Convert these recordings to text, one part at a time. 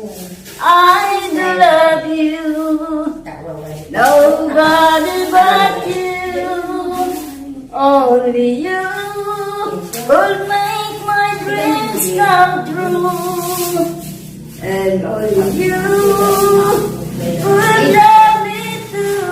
I do love you. Nobody but you. Only you will make my dreams come true. And only you will love me too.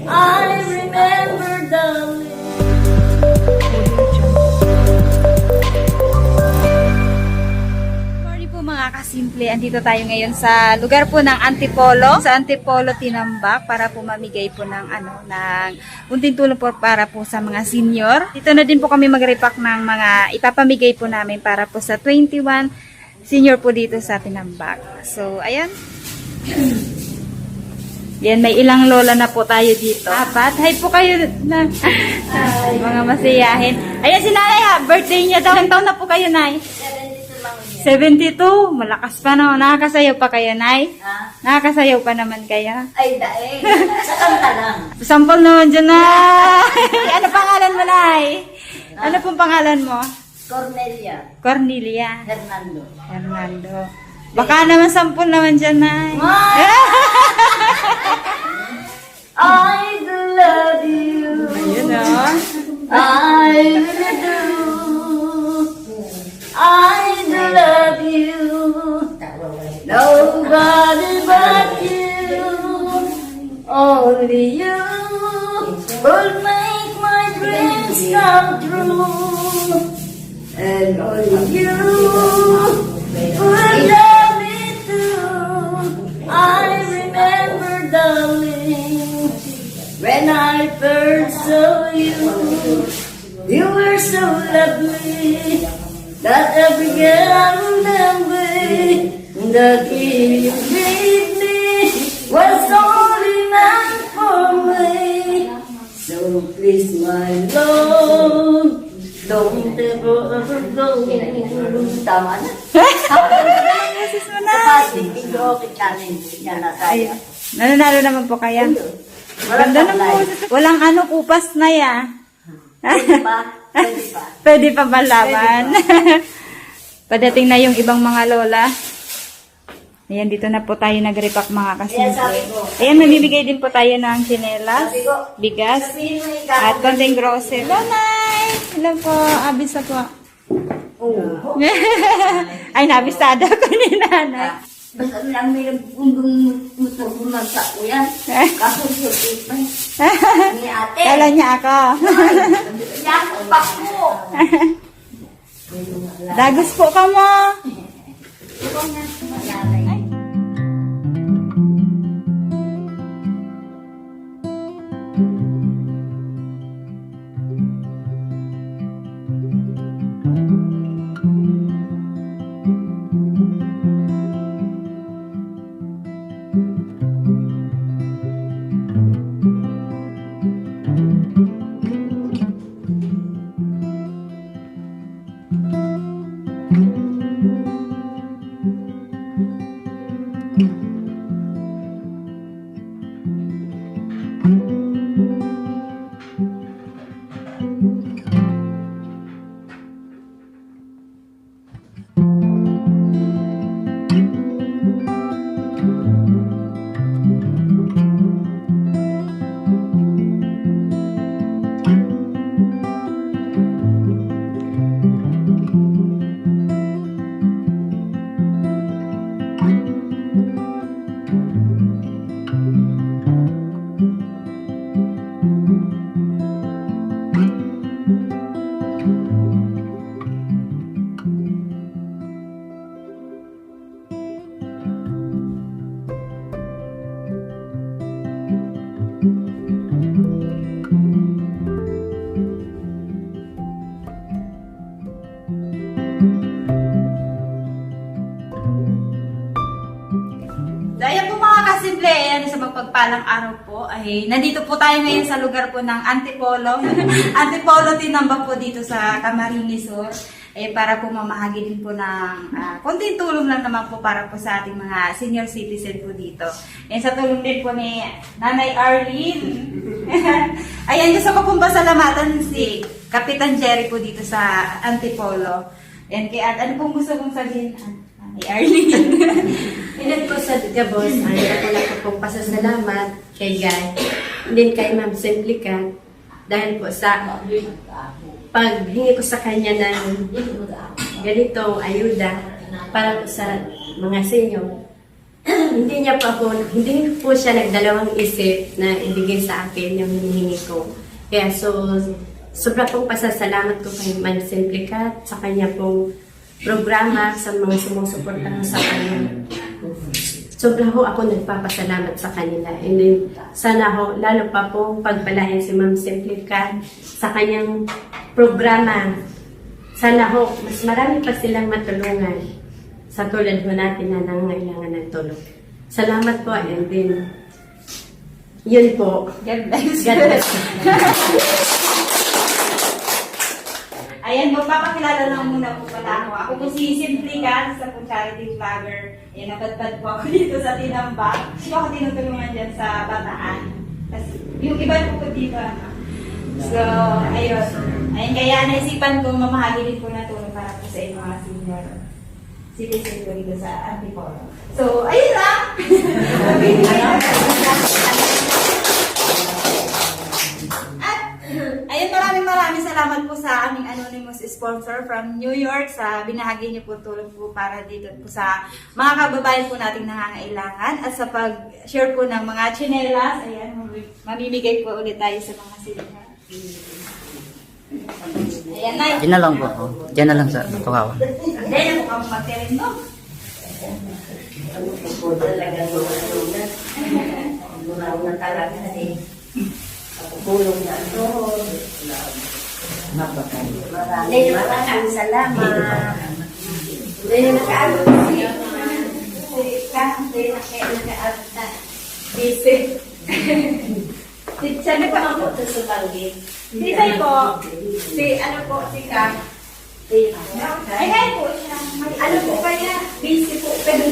I remember, darling. Morning po mga kasimple. Andito tayo ngayon sa lugar po ng Antipolo. Sa Antipolo, Tinambak para po mamigay po ng ng unting tulong po para po sa mga senior. Dito na din po kami mag-repack ng mga ipapamigay po namin para po sa 21 senior po dito sa Tinambak. So, ayan. Yan, may ilang lola na po tayo dito. Apat. Hi po kayo na. Ay, mga masiyahin. Ayan si Nanay ha. Birthday niya daw. Ilang taon na po kayo, Nay? 72. Malakas pa no. Nakakasayaw pa kayo, Nay? Ha? Nakakasayaw pa naman kayo. Ay, daig. Sa kanta lang. Sample naman dyan, Nay. Ano pangalan mo, Nay? Ano pong pangalan mo? Cornelia. Cornelia. Hernando. Hernando. Baka naman sample naman dyan, Nay. I do love you. Ayun o. I really do. I do love you. Nobody but you. Only you will make my dreams come true. And only you will love me too. I remember, darling, when I first saw you, you were so lovely that every girl memory that you gave me was only meant for me. So please, my love, don't ever go. Tama na. Yesus mo, Sa Nay. party, video challenge. Yan na tayo. Nananalo naman po kaya. Ganda ng boses. Walang kupas na ya. Pwede pa? Pwede pa. Pwede pa malaman. Padating na yung ibang mga lola. Ayan, dito na po tayo nag-repack mga Ayan, sabi kasimple. ko. Ayan, mamimigay din po tayo ng tsinelas, Sabi ko, bigas, sabihin mo ikaw. at konting grocery. Nanay! Hello po, abisa po. Oo. Ay, nabisado ko ni nanay. Basta lang may undong motor bumagsa ko yan. Kaso sulit pa. Ni ate. Kala niya ako. Yan, pak mo. Dagos po ka mo. Ikaw na. Malalay. Ayan po mga kasimple, ayan sa magpagpalang araw po ay nandito po tayo ngayon sa lugar po ng Antipolo. Antipolo, Tinambak po dito sa Camarines Sur. Para po mamahagi din po ng konting tulong lang naman po para po sa ating mga senior citizen po dito. Sa tulong din po ni Nanay Arlene. Ayan, gusto ko pong pasalamatan si Kapitan Jerry po dito sa Antipolo. Kaya ano pong gusto kong sabihin? ni Arlene. Ingat po sa Gabos, ay ako lang po pong pasasalamat kay Guy, din kay Ma'am Simplica, dahil po sa paghingi ko sa kanya ng ganitong ayuda para po sa mga senior. Hindi po siya nagdalawang isip na ibigay sa akin yung hinihingi ko. Kaya sobra pong pasasalamat ko kay Ma'am Simplica sa kanya pong programa, sa mga sumusuporta sa kanya. Sobra ho ako nagpapasalamat sa kanila. And then, sana ho, lalo pa pong pagpalain si Ma'am Simplica sa kanyang programa. Sana ho, mas marami pa silang matulungan sa tulad ho natin na nangangailangan ng tulong. Salamat po, and then, yun po. God bless. God bless. Ayan, magpapakilala lang muna po pala ako. Ako po si Simplica, sa pong charity vlogger. Ayan, napadpad po ako dito sa Tinambak. Ito ako tinutulungan dyan sa Bataan. Kasi yung iba po dito, ano. So, ayun. Ayun, kaya naisipan ko mamahagi din po na tulong para po sa inyo mga senior citizen ko dito sa Antipolo. So, ayun lang! Ayun, maraming salamat po sa aming anonymous sponsor from New York sa binahagi niyo po tulong po para dito po sa mga kababayan po nating nangangailangan at sa pag-share po ng mga tsinelas. Ayan, mamimigay po ulit tayo sa mga senior. Ayan, Nay. Diyan na lang po. Diyan na lang sa tukaw. Hindi, na po kami magtirin, no? Maraming salamat. Hindi nakaabot siya. Busy. Sabi po ako, Sa banggit. si Tay po, Si ano po, si Ka. ay kaya po siya. Ano po kaya? Busy po. Pero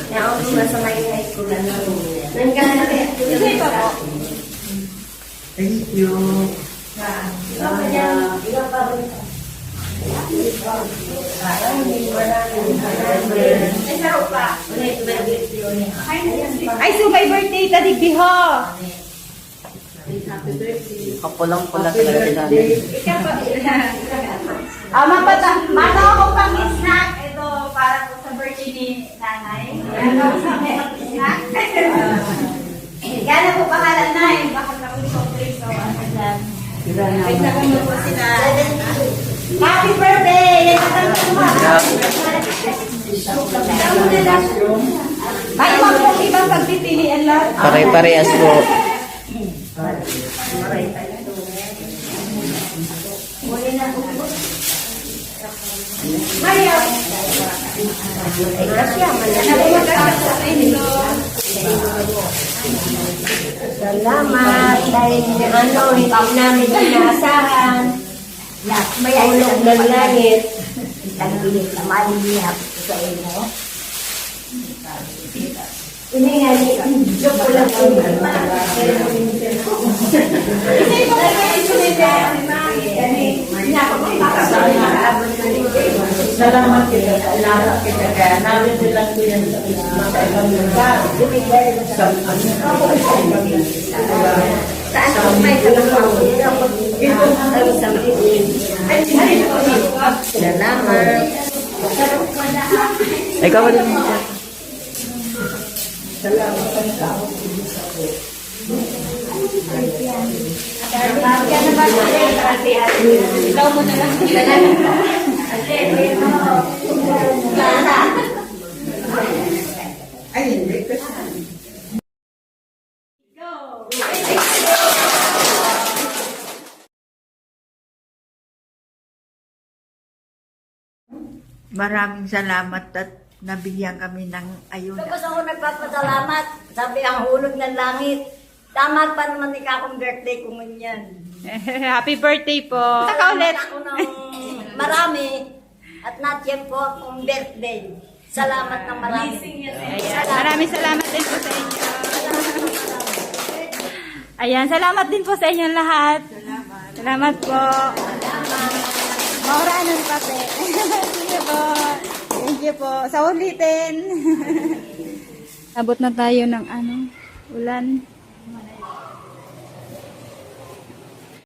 Naon mo sa may high school na nanggaling. Si Tay po po. Thank you. Ay, saro pa. Ay, so may birthday ka, Digbiho. Kapulang-pula talaga si Dani. Mata ako pang snack. Ito, para po sa birthday ni nanay. Ayan ako sa snack. Gana po pangalan na eh. Bakit ako ni Complex? So, ano dyan? Ay, sabi mo po sila. Happy birthday! Yan ang may mga ibang pagpipilian lang. Pare-parehas po. Mario! Salamat dahil ano, hindi namin inaasahan. Ulog ng langit. Tagpilit na malihap sa inyo. Ini nga ni joke ko lang po. Salamat kita, lara kita kaya namin nilang ko yan sa mga ibang lugar. Saan po may kalapang? Ito Ang sabihin. Salamat. Ikaw ba din? salamat ang tao. Ikaw mo na lang. Ay, hindi kasi. Maraming salamat at nabigyan kami ng ayuda. Tapos ako nagpapasalamat. Sabi ang hulog ng langit. Tama pa naman ikaw akong birthday ko yan. Happy birthday po. Saka ulit. Ako ng marami. At not yan po akong birthday. Salamat ng marami. Ayan. Maraming salamat din po sa inyo. Ayan, salamat din po sa inyo lahat. Salamat po. Mauranan pa, te. Sige po. Thank you po. Sa ulitin. Abot na tayo ng ulan.